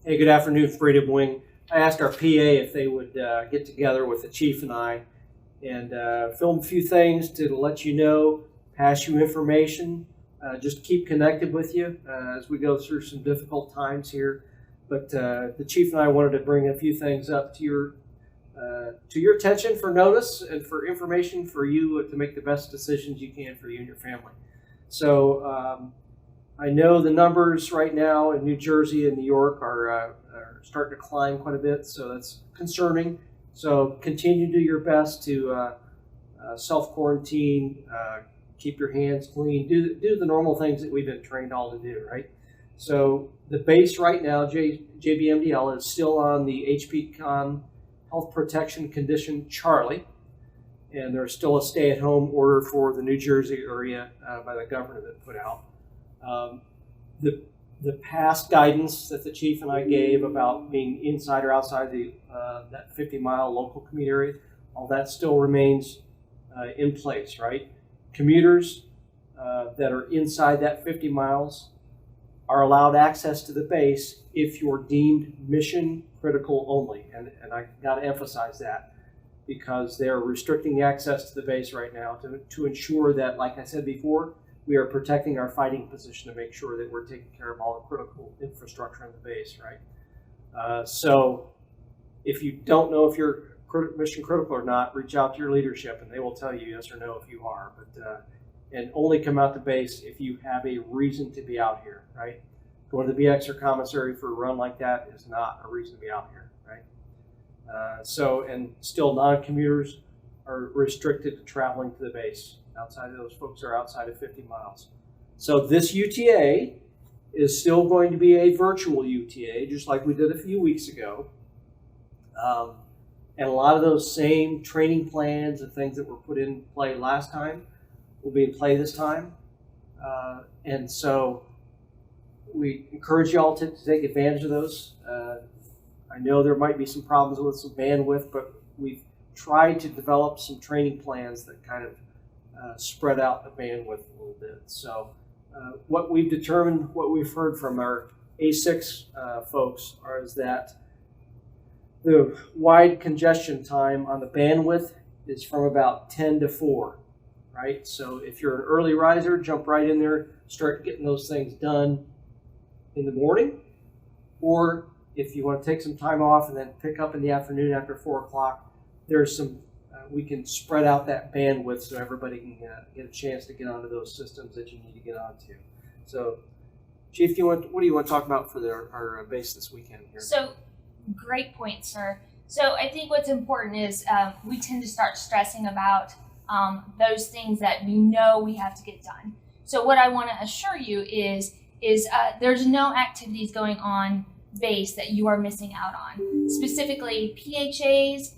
Hey, good afternoon, Freedom Wing. I asked our PA if they would get together with the chief and I and film a few things to let you know, pass you information, just keep connected with you as we go through some difficult times here. But the chief and I wanted to bring a few things up to your attention for notice and for information for you to make the best decisions you can for you and your family. So I know the numbers right now in New Jersey and New York are starting to climb quite a bit, so that's concerning. So continue to do your best to self-quarantine, keep your hands clean, do the normal things that we've been trained all to do, right? So the base right now, JBMDL, is still on the HPCon Health Protection Condition Charlie, and there's still a stay-at-home order for the New Jersey area by the governor that put out. The past guidance that the chief and I gave about being inside or outside that 50-mile local commute area, all that still remains in place, right? Commuters that are inside that 50 miles are allowed access to the base if you're deemed mission critical only. And I got to emphasize that because they're restricting access to the base right now to ensure that, like I said before, we are protecting our fighting position to make sure that we're taking care of all the critical infrastructure on the base, right? So if you don't know if you're mission critical or not, reach out to your leadership and they will tell you yes or no if you are. But and only come out to base if you have a reason to be out here, right? Going to the BX or commissary for a run like that is not a reason to be out here, right? And still non-commuters are restricted to traveling to the base. Outside of those folks are outside of 50 miles. So this UTA is still going to be a virtual UTA, just like we did a few weeks ago. And a lot of those same training plans and things that were put in play last time will be in play this time. And so we encourage you all to take advantage of those. I know there might be some problems with some bandwidth, but we've tried to develop some training plans that kind of spread out the bandwidth a little bit. So what we've determined, what we've heard from our A6 folks is that the wide congestion time on the bandwidth is from about 10 to 4, right? So if you're an early riser, jump right in there, start getting those things done in the morning. Or if you want to take some time off and then pick up in the afternoon after 4 o'clock, there's some we can spread out that bandwidth so everybody can get a chance to get onto those systems that you need to get onto. So, Chief, what do you want to talk about for our base this weekend here? So, great point, sir. So, I think what's important is we tend to start stressing about those things that we know we have to get done. So, what I want to assure you is there's no activities going on base that you are missing out on. Specifically, PHAs,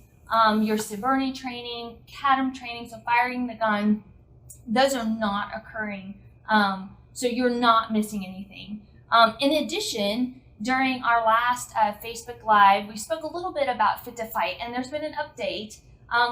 your Siberni training, CADM training, so firing the gun, those are not occurring. So you're not missing anything. In addition, during our last Facebook Live, we spoke a little bit about Fit to Fight, and there's been an update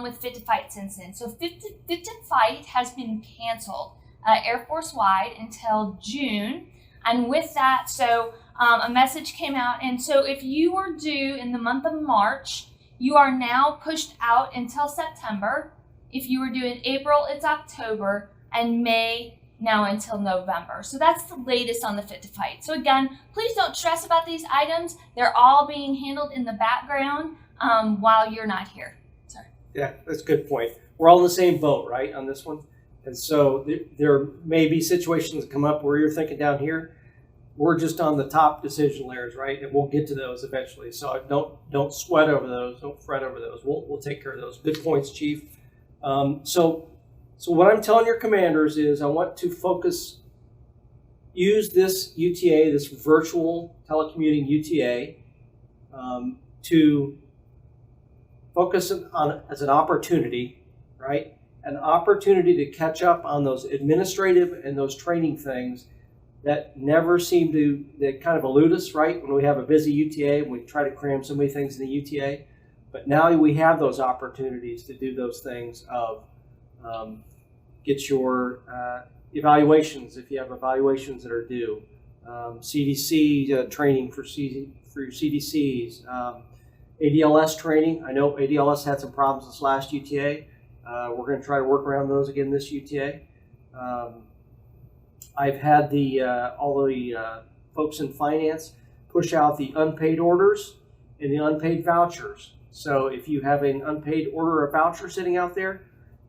with Fit to Fight since then. So Fit to Fight has been canceled Air Force-wide until June. And with that, so a message came out. And so if you were due in the month of March, you are now pushed out until September. If you were due in April, it's October, and May now until November. So that's the latest on the Fit to Fight. So again, please don't stress about these items. They're all being handled in the background while you're not here. Sorry. Yeah, that's a good point. We're all in the same boat, right, on this one? And so there may be situations that come up where you're thinking down here, we're just on the top decision layers, right? And we'll get to those eventually. So don't sweat over those. Don't fret over those. We'll take care of those. Good points, Chief. So what I'm telling your commanders is I want to use this UTA, this virtual telecommuting UTA, to focus on as an opportunity, right? An opportunity to catch up on those administrative and those training things that never seem that kind of elude us, right? When we have a busy UTA and we try to cram so many things in the UTA. But now we have those opportunities to do those things of get your evaluations, if you have evaluations that are due, CDC training for for your CDCs. ADLS training. I know ADLS had some problems this last UTA. We're going to try to work around those again this UTA. I've had all the folks in finance push out the unpaid orders and the unpaid vouchers. So if you have an unpaid order or voucher sitting out there,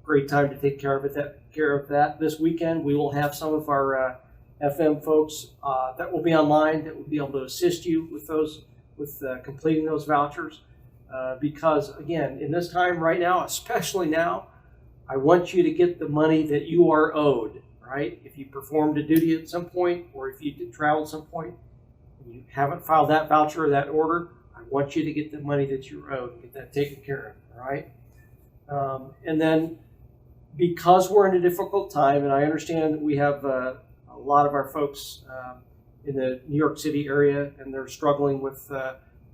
great time to take care of that. This weekend, we will have some of our FM folks that will be online that will be able to assist you with completing those vouchers. Because again, in this time right now, especially now, I want you to get the money that you are owed, right? If you performed a duty at some point, or if you did travel at some point, and you haven't filed that voucher or that order, I want you to get the money that you're owed and get that taken care of, all right? And then, because we're in a difficult time, and I understand that we have a lot of our folks in the New York City area, and they're struggling with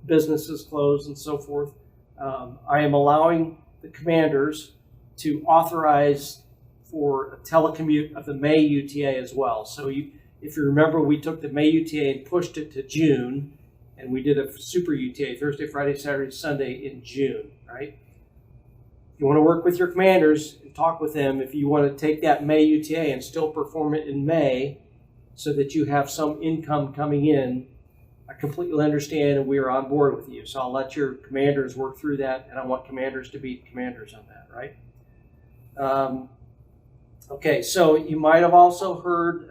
businesses closed and so forth, I am allowing the commanders to authorize for a telecommute of the May UTA as well. So if you remember, we took the May UTA and pushed it to June, and we did a super UTA, Thursday, Friday, Saturday, Sunday in June, right? If you want to work with your commanders and talk with them, if you want to take that May UTA and still perform it in May so that you have some income coming in, I completely understand, and we are on board with you. So I'll let your commanders work through that, and I want commanders to be commanders on that, right? Okay, so you might have also heard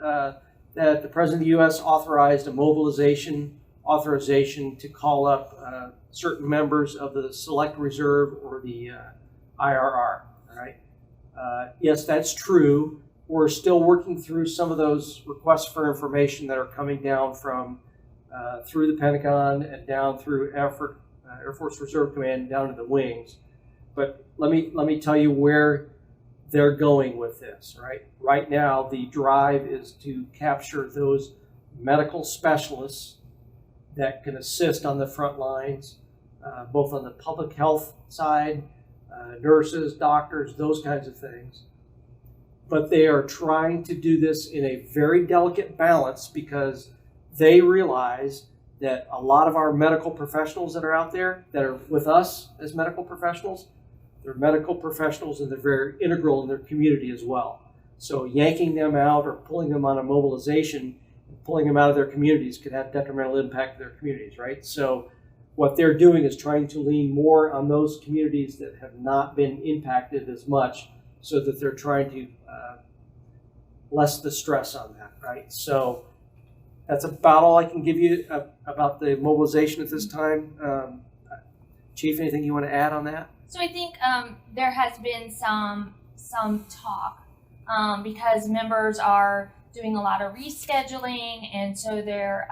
that the President of the U.S. authorized a mobilization authorization to call up certain members of the Select Reserve or the IRR, all right? Yes, that's true. We're still working through some of those requests for information that are coming down from through the Pentagon and down through Air Force Reserve Command down to the wings. But let me tell you where they're going with this, right? Right now, the drive is to capture those medical specialists that can assist on the front lines, both on the public health side, nurses, doctors, those kinds of things. But they are trying to do this in a very delicate balance because they realize that a lot of our medical professionals that are out there that are with us as medical professionals, they're medical professionals and they're very integral in their community as well. So yanking them out or pulling them on a mobilization, pulling them out of their communities could have detrimental impact to their communities, right? So what they're doing is trying to lean more on those communities that have not been impacted as much so that they're trying to less the stress on that, right? So that's about all I can give you about the mobilization at this time. Chief, anything you want to add on that? So I think there has been some talk because members are doing a lot of rescheduling, and so their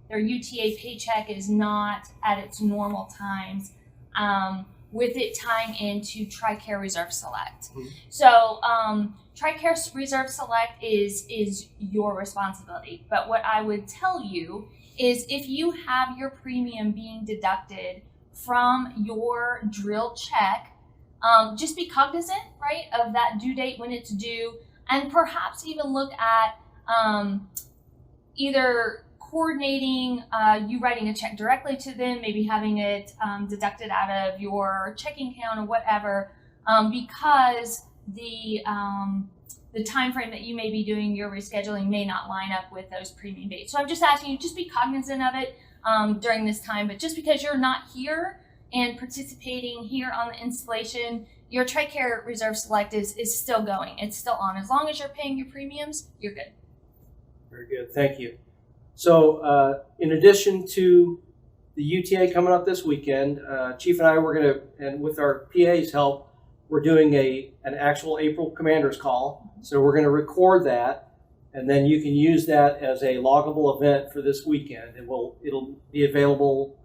UTA paycheck is not at its normal times, with it tying into TRICARE Reserve Select. Mm-hmm. So TRICARE Reserve Select is your responsibility. But what I would tell you is if you have your premium being deducted from your drill check, just be cognizant, right, of that due date when it's due, and perhaps even look at either coordinating you writing a check directly to them, maybe having it deducted out of your checking account or whatever, because the time frame that you may be doing your rescheduling may not line up with those premium dates. So I'm just asking you, just be cognizant of it during this time. But just because you're not here and participating here on the installation, your TRICARE Reserve Select is still going. It's still on. As long as you're paying your premiums, you're good. Very good. Thank you. So in addition to the UTA coming up this weekend, Chief and I were going to, and with our PA's help, we're doing an actual April Commanders call. So we're going to record that, and then you can use that as a loggable event for this weekend. It'll be available,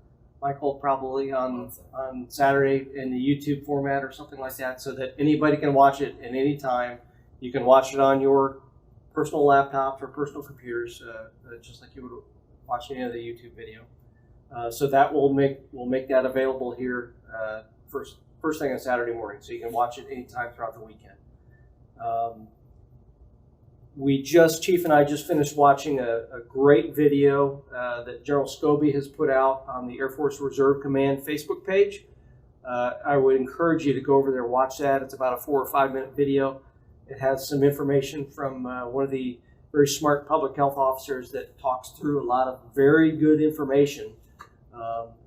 Michael, probably on Saturday in the YouTube format or something like that, so that anybody can watch it at any time. You can watch it on your personal laptops or personal computers, just like you would watch any other YouTube video. So that we'll make that available here first thing on Saturday morning, so you can watch it anytime throughout the weekend. Chief and I just finished watching a great video that General Scobie has put out on the Air Force Reserve Command Facebook page. I would encourage you to go over there and watch that. It's about a 4 or 5 minute video. It has some information from one of the very smart public health officers that talks through a lot of very good information.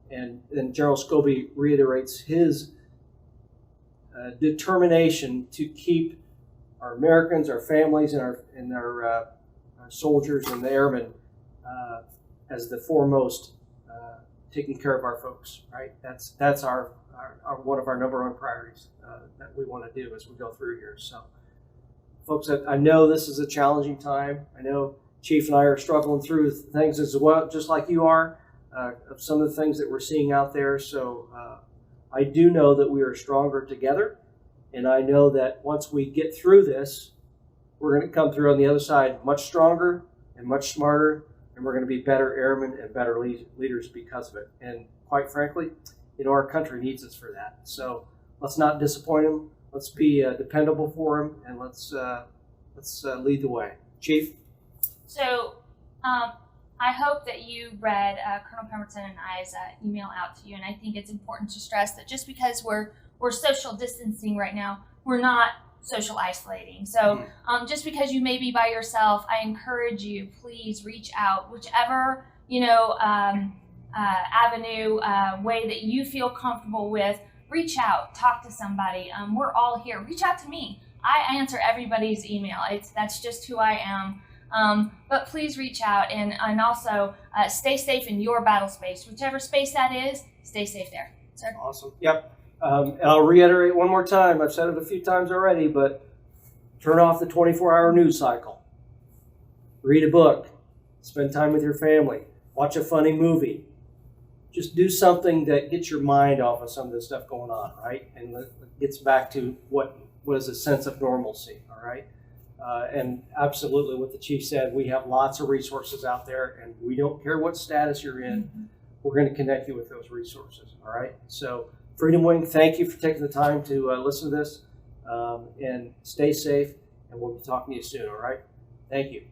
And General Scobie reiterates his determination to keep our Americans, our families, and our soldiers and the airmen as the foremost, taking care of our folks. Right? That's our one of our number one priorities that we want to do as we go through here. So, folks, I know this is a challenging time. I know Chief and I are struggling through things as well, just like you are, of some of the things that we're seeing out there. So I do know that we are stronger together. And I know that once we get through this, we're going to come through on the other side much stronger and much smarter, and we're going to be better airmen and better leaders because of it. And quite frankly, our country needs us for that. So let's not disappoint them. Let's be dependable for them, and let's lead the way. Chief? So I hope that you read Colonel Pemberton and I's email out to you, and I think it's important to stress that just because we're social distancing right now, we're not social isolating. So just because you may be by yourself, I encourage you, please reach out, whichever avenue, way that you feel comfortable with. Reach out, talk to somebody. We're all here. Reach out to me. I answer everybody's email. That's just who I am. But please reach out and also stay safe in your battle space, whichever space that is. Stay safe there, sir. Awesome. Yep. And I'll reiterate one more time. I've said it a few times already, but turn off the 24-hour news cycle. Read a book. Spend time with your family. Watch a funny movie. Just do something that gets your mind off of some of the stuff going on, right? And it gets back to what is a sense of normalcy, all right? And absolutely what the Chief said, we have lots of resources out there, and we don't care what status you're in. We're going to connect you with those resources, all right? So Freedom Wing, thank you for taking the time to listen to this, and stay safe, and we'll be talking to you soon, all right? Thank you.